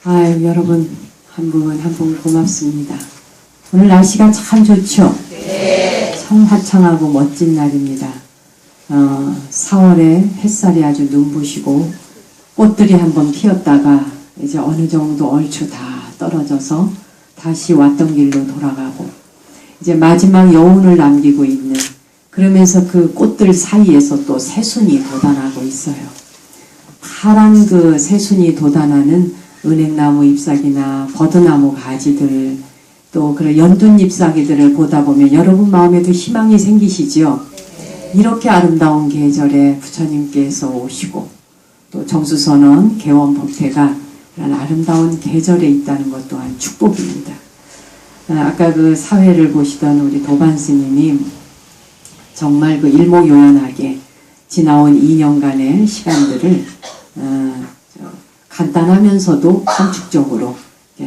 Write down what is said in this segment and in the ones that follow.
아유, 여러분 한 분 한 분 고맙습니다. 오늘 날씨가 참 좋죠? 네. 참 화창하고 멋진 날입니다. 4월에 햇살이 아주 눈부시고 꽃들이 한번 피었다가 이제 어느 정도 얼추 다 떨어져서 다시 왔던 길로 돌아가고 이제 마지막 여운을 남기고 있는, 그러면서 그 꽃들 사이에서 또 새순이 돋아나고 있어요. 파란 그 새순이 돋아나는 은행나무 잎사귀나 버드나무 가지들, 또 그런 연둔 잎사귀들을 보다 보면 여러분 마음에도 희망이 생기시지요? 이렇게 아름다운 계절에 부처님께서 오시고 또 정수선언 개원법회가 이런 아름다운 계절에 있다는 것 또한 축복입니다. 아까 그 사회를 보시던 우리 도반 스님이 정말 그 일목요연하게 지나온 2년간의 시간들을 간단하면서도 함축적으로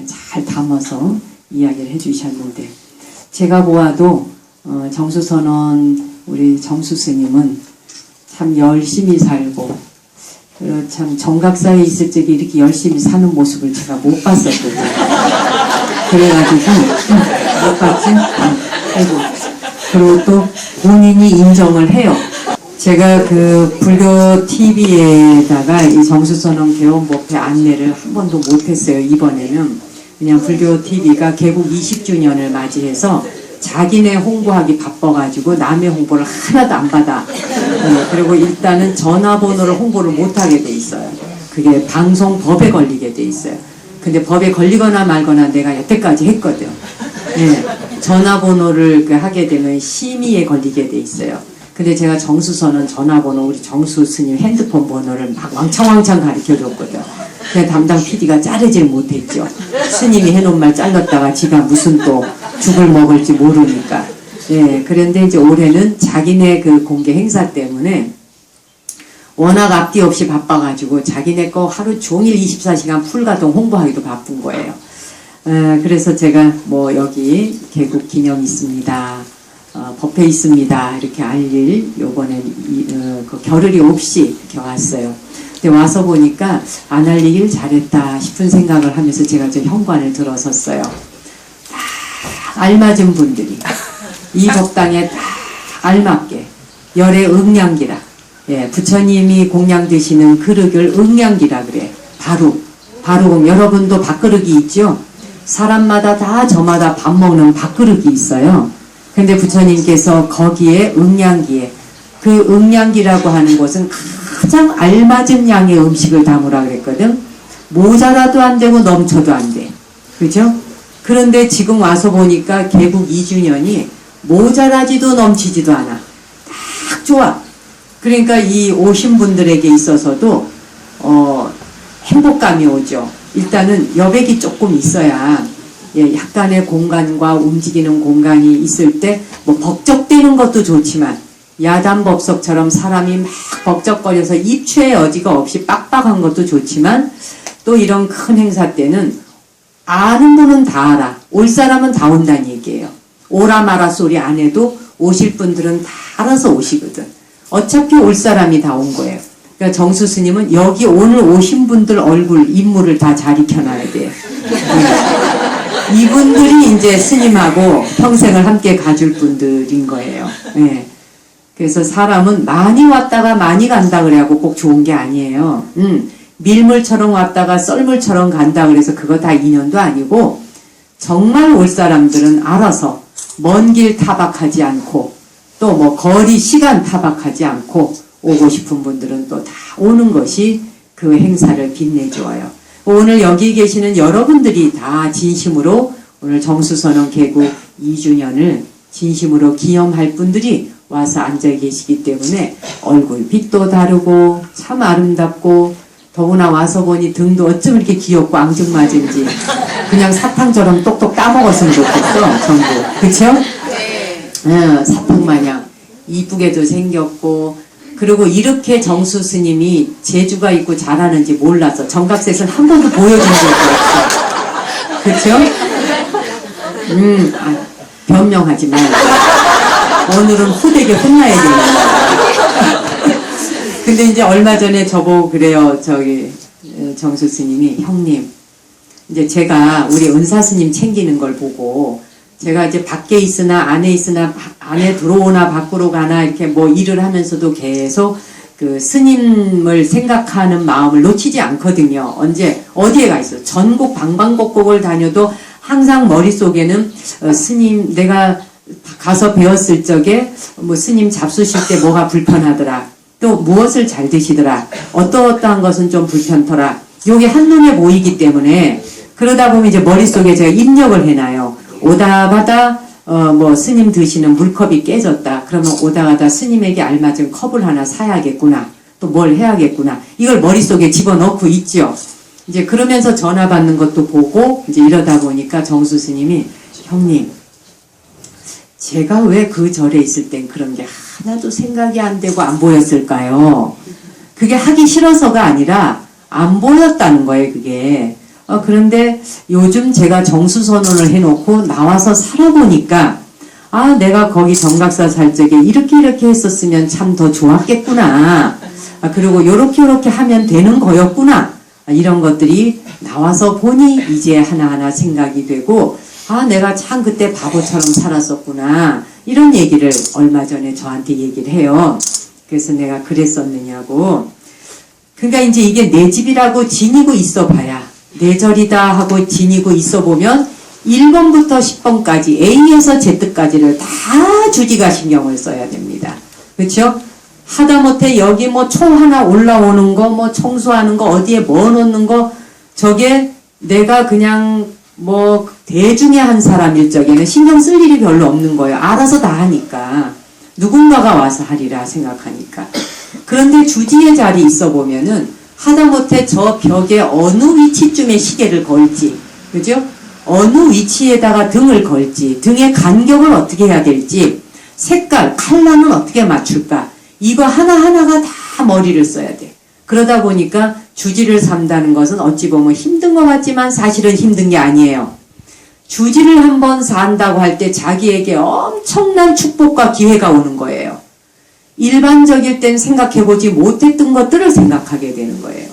잘 담아서 이야기를 해주셨는데, 제가 보아도 정수선언 우리 정수 스님은 참 열심히 살고, 참 정각사에 있을 적에 이렇게 열심히 사는 모습을 제가 못 봤었거든요. 그래가지고 못 봤지? 아이고. 그리고 또 본인이 인정을 해요. 제가 그 불교 TV에다가 이 정수선언 개원법회 안내를 한 번도 못했어요. 이번에는 그냥 불교 TV가 개국 20주년을 맞이해서 자기네 홍보하기 바빠가지고 남의 홍보를 하나도 안 받아. 그리고 일단은 전화번호를 홍보를 못하게 돼 있어요. 그게 방송법에 걸리게 돼 있어요. 근데 법에 걸리거나 말거나 내가 여태까지 했거든. 전화번호를 하게 되면 심의에 걸리게 돼 있어요. 근데 제가 정수선언 전화번호, 우리 정수 스님 핸드폰 번호를 막 왕창왕창 가르쳐줬거든. 그냥 담당 PD가 자르질 못했죠. 스님이 해놓은 말 잘랐다가 지가 무슨 또 죽을 먹을지 모르니까. 그런데 이제 올해는 자기네 그 공개 행사 때문에 워낙 앞뒤 없이 바빠가지고 자기네 거 하루 종일 24시간 풀가동 홍보하기도 바쁜 거예요. 그래서 제가 뭐 여기 개국 기념 있습니다. 법회 있습니다. 이렇게 알릴 요번에 그 겨를이 없이 이렇게 왔어요. 근데 와서 보니까 안 알리길 잘했다 싶은 생각을 하면서 제가 저 현관을 들어섰어요. 딱 알맞은 분들이 이 법당에 딱 알맞게 열의 응량기라, 부처님이 공양 드시는 그릇을 응량기라 그래. 바로 여러분도 밥그릇이 있죠? 사람마다 다 저마다 밥 먹는 밥그릇이 있어요. 근데 부처님께서 거기에 응량기에, 그 응량기라고 하는 곳은 가장 알맞은 양의 음식을 담으라 그랬거든. 모자라도 안 되고 넘쳐도 안 돼. 그죠? 그런데 지금 와서 보니까 개국 2주년이 모자라지도 넘치지도 않아. 딱 좋아. 그러니까 이 오신 분들에게 있어서도 행복감이 오죠. 일단은 여백이 조금 있어야 약간의 공간과 움직이는 공간이 있을 때 뭐 벅적대는 것도 좋지만 야단법석처럼 사람이 막 벅적거려서 입추의 여지가 없이 빡빡한 것도 좋지만, 또 이런 큰 행사 때는 아는 분은 다 알아. 올 사람은 다 온다는 얘기예요. 오라 마라 소리 안 해도 오실 분들은 다 알아서 오시거든. 어차피 올 사람이 다 온 거예요. 그러니까 정수 스님은 여기 오늘 오신 분들 얼굴, 인물을 다 잘 익혀놔야 돼요. 이분들이 이제 스님하고 평생을 함께 가줄 분들인 거예요. 그래서 사람은 많이 왔다가 많이 간다 그래갖고 꼭 좋은 게 아니에요. 밀물처럼 왔다가 썰물처럼 간다 그래서 그거 다 인연도 아니고, 정말 올 사람들은 알아서 먼 길 타박하지 않고 또 뭐 거리 시간 타박하지 않고 오고 싶은 분들은 또 다 오는 것이 그 행사를 빛내줘요. 오늘 여기 계시는 여러분들이 다 진심으로 오늘 정수선언 개국 2주년을 진심으로 기념할 분들이 와서 앉아 계시기 때문에 얼굴 빛도 다르고 참 아름답고, 더구나 와서 보니 등도 어쩜 이렇게 귀엽고 앙증맞은지 그냥 사탕처럼 똑똑 따먹었으면 좋겠어. 전부. 그쵸? 네. 사탕 마냥 이쁘게도 생겼고, 그리고 이렇게 정수 스님이 재주가 있고 잘하는지 몰라서 정각셋은 한 번도 보여준 적이 없어. 그쵸? 변명하지 말고. 오늘은 후되게 혼나야 되는. 근데 이제 얼마 전에 저보고 그래요. 정수 스님이, 형님 이제 제가 우리 은사 스님 챙기는 걸 보고 제가 이제 밖에 있으나 안에 들어오나 밖으로 가나 이렇게 뭐 일을 하면서도 계속 그 스님을 생각하는 마음을 놓치지 않거든요. 언제 어디에 가 있어? 전국 방방곡곡을 다녀도 항상 머릿속에는 스님 내가 가서 배웠을 적에 뭐 스님 잡수실 때 뭐가 불편하더라. 또 무엇을 잘 드시더라. 어떠한 것은 좀 불편더라. 요게 한눈에 보이기 때문에 그러다 보면 이제 머릿속에 제가 입력을 해놔요. 오다 가다 뭐 스님 드시는 물컵이 깨졌다. 그러면 오다 가다 스님에게 알맞은 컵을 하나 사야겠구나. 또 뭘 해야겠구나. 이걸 머릿속에 집어넣고 있죠. 이제 그러면서 전화 받는 것도 보고 이제 이러다 보니까 정수 스님이 형님 제가 왜 그 절에 있을 땐 그런 게 하나도 생각이 안 되고 안 보였을까요? 그게 하기 싫어서가 아니라 안 보였다는 거예요, 그게. 그런데 요즘 제가 정수선언을 해놓고 나와서 살아보니까 아 내가 거기 정각사 살 적에 이렇게 했었으면 참 더 좋았겠구나. 그리고 요렇게 하면 되는 거였구나. 이런 것들이 나와서 보니 이제 하나하나 생각이 되고 아 내가 참 그때 바보처럼 살았었구나. 이런 얘기를 얼마 전에 저한테 얘기를 해요. 그래서 내가 그랬었느냐고. 그러니까 이제 이게 내 집이라고 지니고 있어 봐야 내 절이다 하고 지니고 있어 보면 1번부터 10번까지 A에서 Z까지를 다 주지가 신경을 써야 됩니다. 그렇죠? 하다못해 여기 뭐 초 하나 올라오는 거 뭐 청소하는 거 어디에 뭐 놓는 거 저게 내가 그냥 뭐 대중의 한 사람일 적에는 신경 쓸 일이 별로 없는 거예요. 알아서 다 하니까. 누군가가 와서 하리라 생각하니까. 그런데 주지의 자리 있어 보면은 하다못해 저 벽에 어느 위치쯤에 시계를 걸지, 그죠? 어느 위치에다가 등을 걸지, 등의 간격을 어떻게 해야 될지, 색깔, 컬러는 어떻게 맞출까, 이거 하나하나가 다 머리를 써야 돼. 그러다 보니까 주지를 삼다는 것은 어찌 보면 힘든 것 같지만 사실은 힘든 게 아니에요. 주지를 한번 산다고 할 때 자기에게 엄청난 축복과 기회가 오는 거예요. 일반적일 땐 생각해보지 못했던 것들을 생각하게 되는 거예요.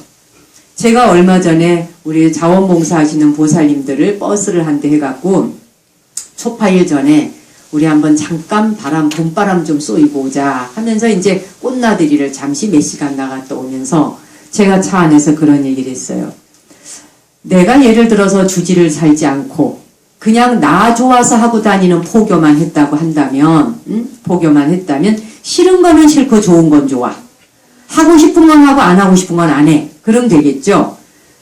제가 얼마 전에 우리 자원봉사 하시는 보살님들을 버스를 한 대 해갖고 초파일 전에 우리 한번 잠깐 봄바람 좀 쏘이고 오자 하면서 이제 꽃나들이를 잠시 몇 시간 나갔다 오면서 제가 차 안에서 그런 얘기를 했어요. 내가 예를 들어서 주지를 살지 않고 그냥 나 좋아서 하고 다니는 포교만 했다고 한다면 포교만 했다면 싫은 거는 싫고 좋은 건 좋아. 하고 싶은 건 하고 안 하고 싶은 건 안 해. 그럼 되겠죠.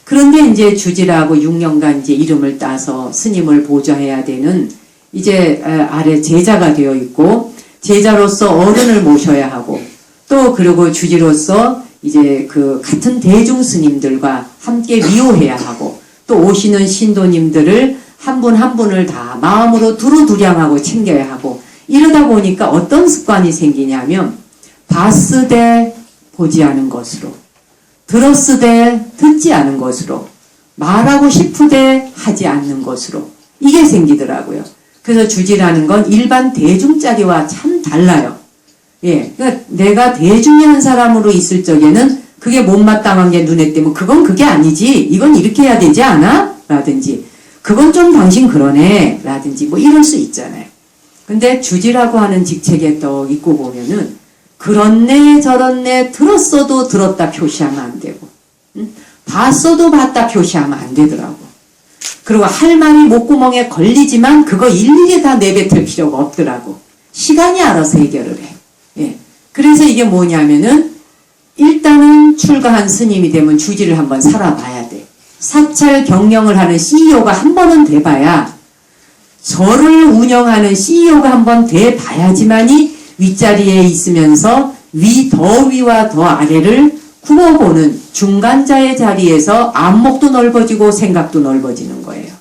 그런데 이제 주지라고 6년간 이제 이름을 따서 스님을 보좌해야 되는 이제 아래 제자가 되어 있고 제자로서 어른을 모셔야 하고 또 그리고 주지로서 이제 그 같은 대중 스님들과 함께 미호해야 하고 또 오시는 신도님들을 한 분 한 분을 다 마음으로 두루두량하고 챙겨야 하고 이러다 보니까 어떤 습관이 생기냐면 봤으되 보지 않은 것으로 들었으되 듣지 않은 것으로 말하고 싶으되 하지 않는 것으로 이게 생기더라고요. 그래서 주지라는 건 일반 대중짜리와 참 달라요. 예, 그러니까 내가 대중의 한 사람으로 있을 적에는 그게 못마땅한 게 눈에 띄면 그건 그게 아니지. 이건 이렇게 해야 되지 않아? 라든지 그건 좀 당신 그러네. 라든지 뭐 이럴 수 있잖아요. 근데 주지라고 하는 직책에 또 있고 보면은 그렇네 저렇네 들었어도 들었다 표시하면 안 되고 봤어도 봤다 표시하면 안 되더라고. 그리고 할 말이 목구멍에 걸리지만 그거 일일이 다 내뱉을 필요가 없더라고. 시간이 알아서 해결을 해. 예. 그래서 이게 뭐냐면은 일단은 출가한 스님이 되면 주지를 한번 살아봐야 돼. 사찰 경영을 하는 CEO가 한 번은 돼봐야 절을 운영하는 CEO가 한 번 돼봐야지만이 윗자리에 있으면서 더 위와 더 아래를 구워보는 중간자의 자리에서 안목도 넓어지고 생각도 넓어지는 거예요.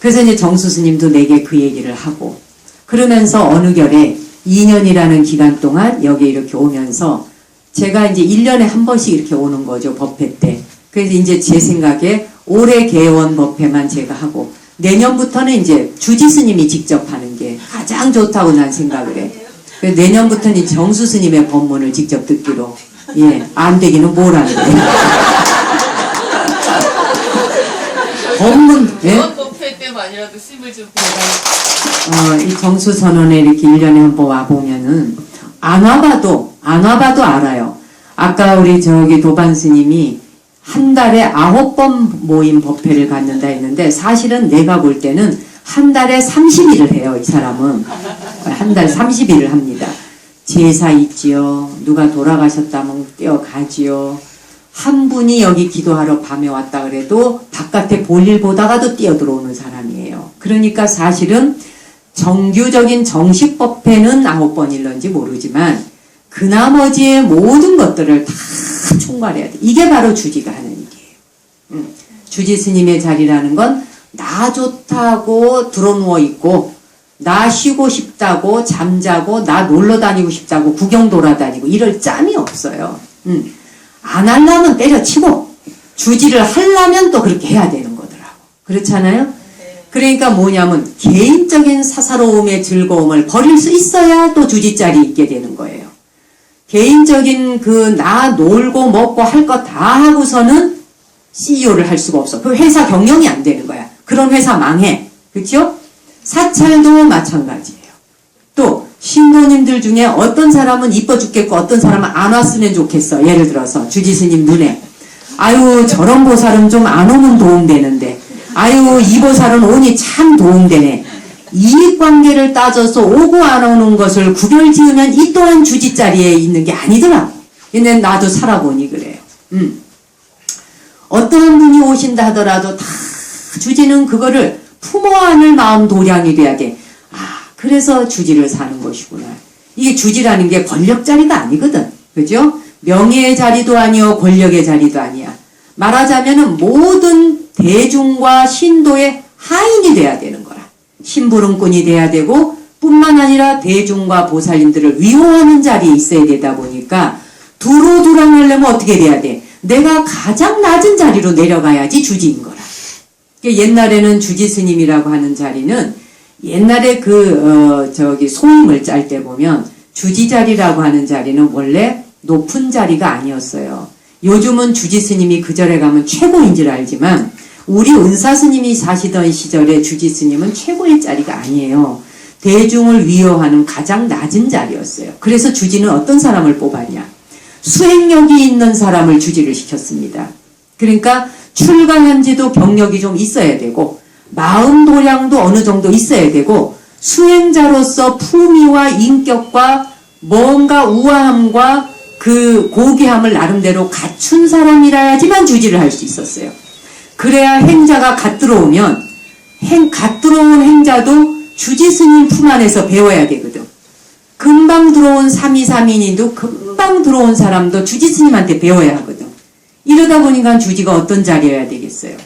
그래서 이제 정수 스님도 내게 그 얘기를 하고 그러면서 어느 결에 2년이라는 기간 동안 여기 이렇게 오면서 제가 이제 1년에 한 번씩 이렇게 오는 거죠. 법회 때. 그래서 이제 제 생각에 올해 개원 법회만 제가 하고 내년부터는 이제 주지 스님이 직접 하는 게 가장 좋다고 난 생각을 해. 그래서 내년부터는 정수 스님의 법문을 직접 듣기로 예, 안 되기는 뭘 하는데. 법문, 예? 법회 때만이라도 심을 좀 보다. 이 정수선언에 이렇게 1년에 한 번 와보면은, 안 와봐도 알아요. 아까 우리 도반 스님이 한 달에 9번 모임 법회를 갖는다 했는데, 사실은 내가 볼 때는 한 달에 30일을 해요, 이 사람은. 한 달 30일을 합니다. 제사 있지요. 누가 돌아가셨다면 뛰어가지요. 한 분이 여기 기도하러 밤에 왔다 그래도 바깥에 볼일 보다가도 뛰어들어오는 사람이에요. 그러니까 사실은 정규적인 정식 법회는 9번 일런지 모르지만 그 나머지의 모든 것들을 다 총괄해야 돼. 이게 바로 주지가 하는 일이에요. 주지 스님의 자리라는 건 나 좋다고 들어누워 있고 나 쉬고 싶다고 잠자고 나 놀러 다니고 싶다고 구경 돌아다니고 이럴 짬이 없어요. 안 하려면 때려치고 주지를 하려면 또 그렇게 해야 되는 거더라고. 그렇잖아요? 그러니까 뭐냐면 개인적인 사사로움의 즐거움을 버릴 수 있어야 또 주지 자리에 있게 되는 거예요. 개인적인 나 놀고 먹고 할 거 다 하고서는 CEO를 할 수가 없어. 그 회사 경영이 안 되는 거야. 그런 회사 망해. 그렇죠? 사찰도 마찬가지예요. 또 신도님들 중에 어떤 사람은 이뻐 죽겠고 어떤 사람은 안 왔으면 좋겠어. 예를 들어서 주지스님 눈에 아유 저런 보살은 좀 안 오면 도움되는데 아유 이 보살은 오니 참 도움되네. 이익관계를 따져서 오고 안 오는 것을 구별지으면 이 또한 주지 자리에 있는 게 아니더라고. 근데 나도 살아보니 그래요. 어떤 분이 오신다 하더라도 다 주지는 그거를 품어 안을 마음 도량이 돼야 돼. 그래서 주지를 사는 것이구나. 이게 주지라는 게 권력 자리가 아니거든. 그죠? 명예의 자리도 아니요 권력의 자리도 아니야. 말하자면은 모든 대중과 신도의 하인이 돼야 되는 거라. 심부름꾼이 돼야 되고 뿐만 아니라 대중과 보살님들을 위호하는 자리에 있어야 되다 보니까 두루두랑하려면 어떻게 돼야 돼? 내가 가장 낮은 자리로 내려가야지 주지인 거라. 옛날에는 주지 스님이라고 하는 자리는 옛날에 소임을 짤 때 보면 주지 자리라고 하는 자리는 원래 높은 자리가 아니었어요. 요즘은 주지 스님이 그 절에 가면 최고인 줄 알지만 우리 은사 스님이 사시던 시절에 주지 스님은 최고의 자리가 아니에요. 대중을 위호하는 가장 낮은 자리였어요. 그래서 주지는 어떤 사람을 뽑았냐? 수행력이 있는 사람을 주지를 시켰습니다. 그러니까 출가현지도 경력이 좀 있어야 되고 마음 도량도 어느 정도 있어야 되고 수행자로서 품위와 인격과 뭔가 우아함과 그 고귀함을 나름대로 갖춘 사람이라야지만 주지를 할 수 있었어요. 그래야 행자가 갓 들어오면 갓 들어온 행자도 주지 스님 품 안에서 배워야 되거든. 금방 들어온 323인인도 금방 들어온 사람도 주지 스님한테 배워야 하거든. 이러다 보니까 주지가 어떤 자리여야 되겠어요?